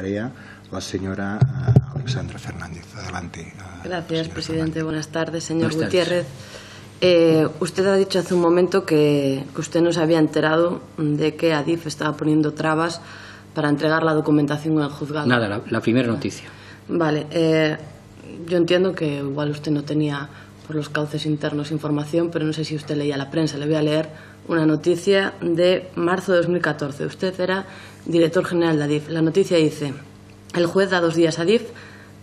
Marea, la señora Alexandra Fernández. Adelante. Gracias, presidente. Fernández. Buenas tardes, señor Buenas tardes. Gutiérrez. Usted ha dicho hace un momento que usted no se había enterado de que Adif estaba poniendo trabas para entregar la documentación en el juzgado. Nada, la primera noticia. Vale. Yo entiendo que igual usted no tenía por los cauces internos información, pero no sé si usted leía la prensa. Le voy a leer una noticia de marzo de 2014. Usted era director general de Adif. La noticia dice: el juez da 2 días a Adif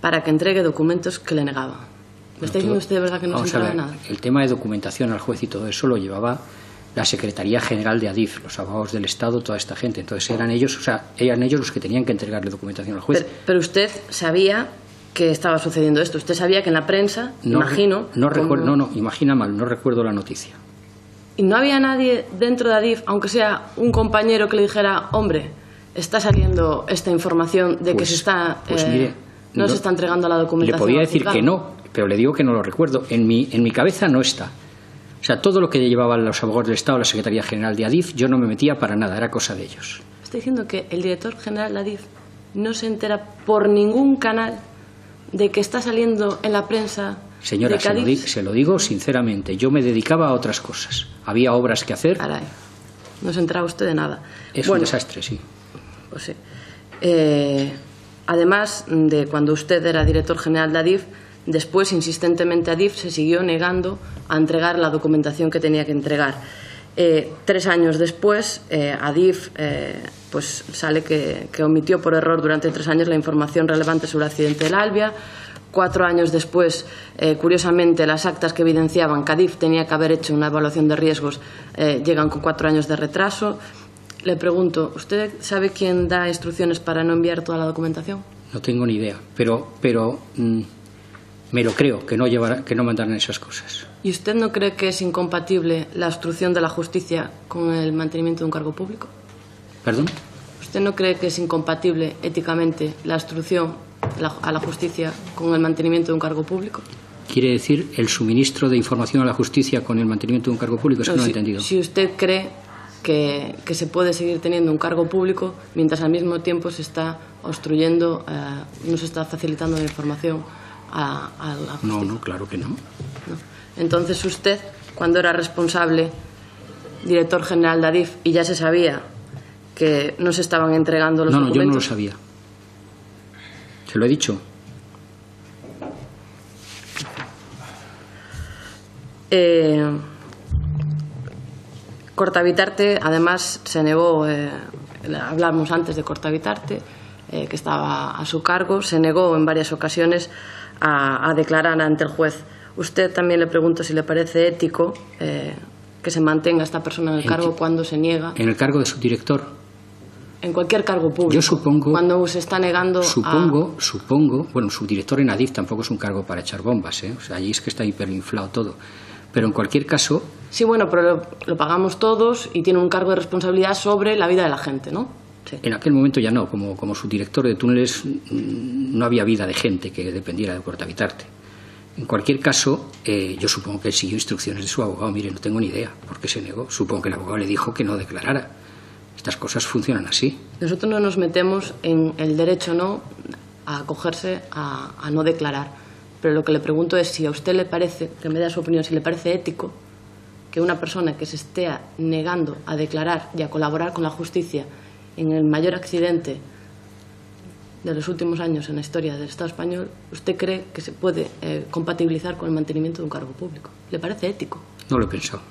para que entregue documentos que le negaba. ¿Me está diciendo usted de verdad que no se enteraba de nada? El tema de documentación al juez y todo eso lo llevaba la Secretaría General de Adif, los abogados del Estado, toda esta gente. Entonces eran ellos los que tenían que entregarle documentación al juez. Pero usted sabía que estaba sucediendo esto. Usted sabía que en la prensa, imagino... No imagina mal, no recuerdo la noticia. ¿Y no había nadie dentro de Adif, aunque sea un compañero, que le dijera: hombre, está saliendo esta información de que se está... mire, no se está entregando la documentación? Le podía decir al juzgado. que no, pero le digo que no lo recuerdo. En mi cabeza no está. O sea, todo lo que llevaban los abogados del Estado, la Secretaría General de Adif, yo no me metía para nada, era cosa de ellos. Está diciendo que el director general de Adif no se entera por ningún canal de que está saliendo en la prensa. Señora, se lo digo sinceramente, yo me dedicaba a otras cosas. Había obras que hacer. Caray, no se enteraba usted de nada. Es un desastre, sí. Pues sí. Además de cuando usted era director general de Adif, después insistentemente Adif se siguió negando a entregar la documentación que tenía que entregar. 3 años después, Adif pues sale que omitió por error durante 3 años la información relevante sobre el accidente del Albia. 4 años después, curiosamente, las actas que evidenciaban que Adif tenía que haber hecho una evaluación de riesgos llegan con 4 años de retraso. Le pregunto, ¿usted sabe quién da instrucciones para no enviar toda la documentación? No tengo ni idea, pero me lo creo, que no mandaran esas cosas. ¿Y usted no cree que es incompatible la obstrucción de la justicia con el mantenimiento de un cargo público? ¿Perdón? ¿Usted no cree que es incompatible éticamente la obstrucción a la justicia con el mantenimiento de un cargo público? ¿Quiere decir el suministro de información a la justicia con el mantenimiento de un cargo público? Es que no lo he entendido. Si usted cree que se puede seguir teniendo un cargo público mientras al mismo tiempo se está obstruyendo, no se está facilitando la información a la justicia. No, claro que no. Entonces usted, cuando era responsable, director general de Adif, y ya se sabía que no se estaban entregando los documentos... No, yo no lo sabía. Se lo he dicho. Corta-Bitarte, además, se negó, hablamos antes de Corta-Bitarte, que estaba a su cargo, se negó en varias ocasiones a declarar ante el juez. Usted también le pregunto si le parece ético que se mantenga esta persona en el cargo cuando se niega. ¿En el cargo de subdirector? En cualquier cargo público. Yo supongo. Cuando se está negando. Supongo. Bueno, subdirector en Adif tampoco es un cargo para echar bombas, ¿eh? O sea, allí es que está hiperinflado todo. Pero en cualquier caso. Sí, bueno, pero lo pagamos todos y tiene un cargo de responsabilidad sobre la vida de la gente, ¿no? Sí. En aquel momento ya no. Como subdirector de túneles no había vida de gente que dependiera de Corta-Bitarte. En cualquier caso, yo supongo que él siguió instrucciones de su abogado. Mire, no tengo ni idea por qué se negó. Supongo que el abogado le dijo que no declarara. Estas cosas funcionan así. Nosotros no nos metemos en el derecho no a acogerse a no declarar. Pero lo que le pregunto es si a usted le parece, que me dé su opinión, si le parece ético que una persona que se esté negando a declarar y a colaborar con la justicia en el mayor accidente de los últimos años en la historia del Estado español, ¿usted cree que se puede compatibilizar con el mantenimiento de un cargo público? ¿Le parece ético? No lo he pensado.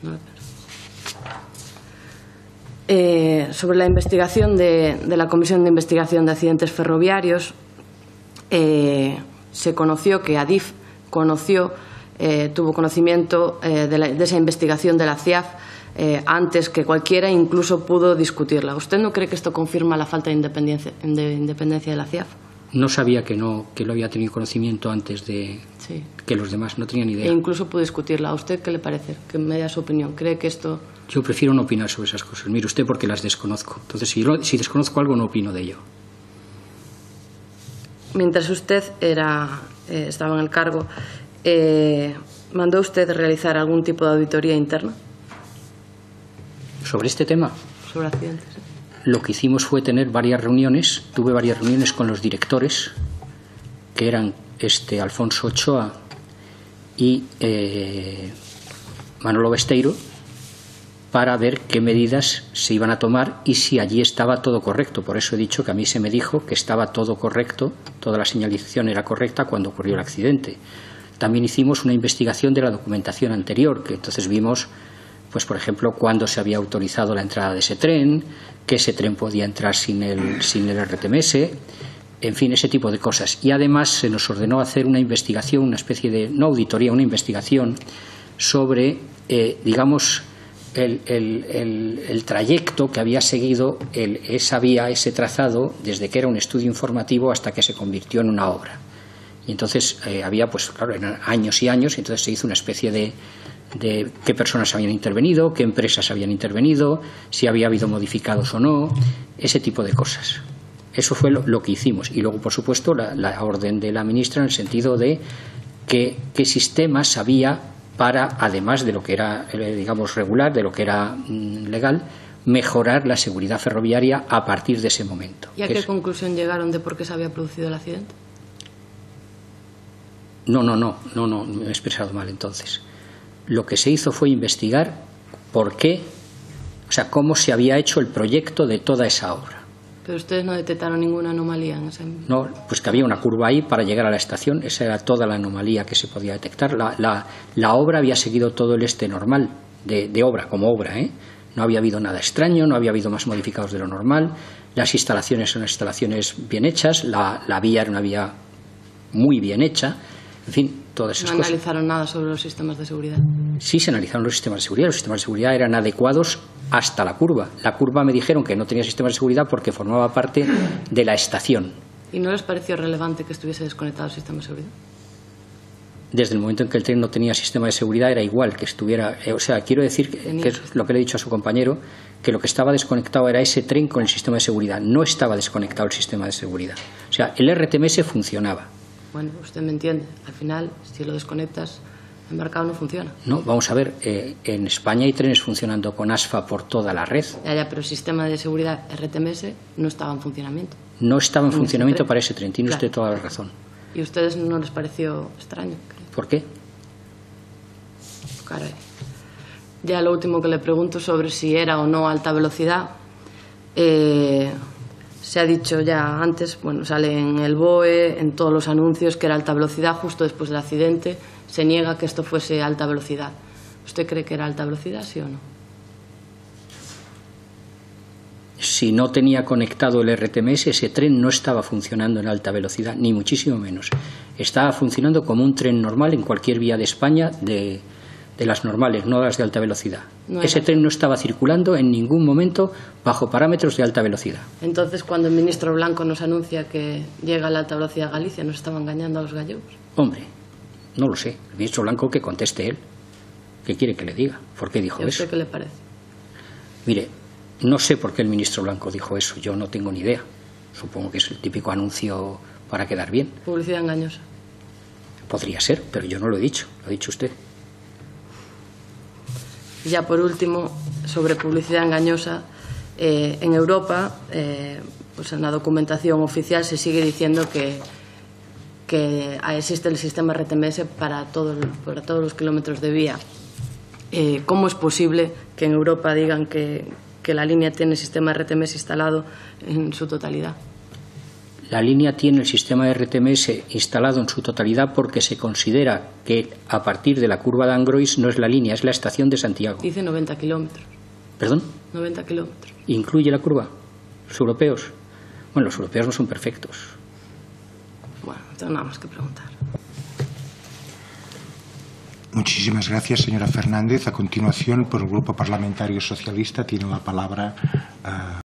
No lo he pensado. Sobre la investigación de la Comisión de Investigación de Accidentes Ferroviarios, se conoció que Adif tuvo conocimiento de esa investigación de la CIAF antes que cualquiera, incluso pudo discutirla. ¿Usted no cree que esto confirma la falta de independencia de la CIAF? No sabía que lo había tenido conocimiento antes de que los demás, no tenían idea. E incluso pudo discutirla. ¿A usted qué le parece? Que me dé su opinión. ¿Cree que esto...? Yo prefiero no opinar sobre esas cosas. Mire usted, porque las desconozco. Entonces, si desconozco algo, no opino de ello. Mientras usted estaba en el cargo, ¿mandó usted realizar algún tipo de auditoría interna? ¿Sobre este tema? Sobre accidentes. lo que hicimos fue tener varias reuniones. Tuve varias reuniones con los directores, que eran Alfonso Ochoa y Manolo Besteiro, para ver qué medidas se iban a tomar y si allí estaba todo correcto. Por eso he dicho que a mí se me dijo que estaba todo correcto, toda la señalización era correcta cuando ocurrió el accidente. También hicimos una investigación de la documentación anterior, que entonces vimos, pues por ejemplo, cuándo se había autorizado la entrada de ese tren, que ese tren podía entrar sin el RTMS, en fin, ese tipo de cosas. Y además se nos ordenó hacer una investigación, una especie de, no auditoría, una investigación sobre, digamos, el trayecto que había seguido esa vía, ese trazado, desde que era un estudio informativo hasta que se convirtió en una obra. Y entonces había, pues claro, eran años y años, y entonces se hizo una especie de qué personas habían intervenido, qué empresas habían intervenido, si había habido modificados o no, ese tipo de cosas. Eso fue lo que hicimos. Y luego, por supuesto, la orden de la ministra en el sentido de qué sistemas había para, además de lo que era, digamos, regular, de lo que era legal, mejorar la seguridad ferroviaria a partir de ese momento. ¿Y a qué conclusión llegaron de por qué se había producido el accidente? No, me he expresado mal entonces. Lo que se hizo fue investigar por qué, o sea, cómo se había hecho el proyecto de toda esa obra. Pero ustedes no detectaron ninguna anomalía en ese... No, pues que había una curva ahí para llegar a la estación, esa era toda la anomalía que se podía detectar. La obra había seguido todo el normal de obra, como obra, ¿eh? No había habido nada extraño, no había habido más modificados de lo normal, las instalaciones son instalaciones bien hechas, la vía era una vía muy bien hecha, en fin, todas esas cosas. ¿No analizaron nada sobre los sistemas de seguridad? Sí, se analizaron los sistemas de seguridad. Los sistemas de seguridad eran adecuados hasta la curva. La curva me dijeron que no tenía sistemas de seguridad porque formaba parte de la estación. ¿Y no les pareció relevante que estuviese desconectado el sistema de seguridad? Desde el momento en que el tren no tenía sistema de seguridad era igual que estuviera... o sea, quiero decir que es lo que le he dicho a su compañero, que lo que estaba desconectado era ese tren con el sistema de seguridad. No estaba desconectado el sistema de seguridad. O sea, el RTMS funcionaba. Bueno, usted me entiende. Al final, si lo desconectas, el embarcado no funciona. No, vamos a ver, en España hay trenes funcionando con ASFA por toda la red. Ya, pero el sistema de seguridad RTMS no estaba en funcionamiento. No estaba en funcionamiento para ese tren, tiene usted toda la razón. ¿Y a ustedes no les pareció extraño? ¿Por qué? Caray. Ya lo último que le pregunto sobre si era o no alta velocidad. Se ha dicho ya antes, bueno, sale en el BOE, en todos los anuncios, que era alta velocidad justo después del accidente. Se niega que esto fuese alta velocidad. ¿Usted cree que era alta velocidad, sí o no? Si no tenía conectado el RTMS, ese tren no estaba funcionando en alta velocidad, ni muchísimo menos. Estaba funcionando como un tren normal en cualquier vía de España de las normales, no las de alta velocidad. Ese tren no estaba circulando en ningún momento bajo parámetros de alta velocidad. Entonces, cuando el ministro Blanco nos anuncia que llega la alta velocidad a Galicia, ¿nos estaba engañando a los gallegos? Hombre, no lo sé. El ministro Blanco que conteste él. ¿Qué quiere que le diga? ¿Por qué dijo eso? ¿Y a usted qué le parece? Mire, no sé por qué el ministro Blanco dijo eso. Yo no tengo ni idea. Supongo que es el típico anuncio para quedar bien. Publicidad engañosa. Podría ser, pero yo no lo he dicho. Lo ha dicho usted. Ya por último, sobre publicidad engañosa, en Europa, pues en la documentación oficial se sigue diciendo que existe el sistema RTMS para todos los kilómetros de vía. ¿Cómo es posible que en Europa digan que la línea tiene el sistema RTMS instalado en su totalidad? La línea tiene el sistema de RTMS instalado en su totalidad porque se considera que a partir de la curva de Angrois no es la línea, es la estación de Santiago. Dice 90 kilómetros. ¿Perdón? 90 kilómetros. ¿Incluye la curva? ¿Los europeos? Bueno, los europeos no son perfectos. Bueno, no tengo nada más que preguntar. Muchísimas gracias, señora Fernández. A continuación, por el Grupo Parlamentario Socialista, tiene la palabra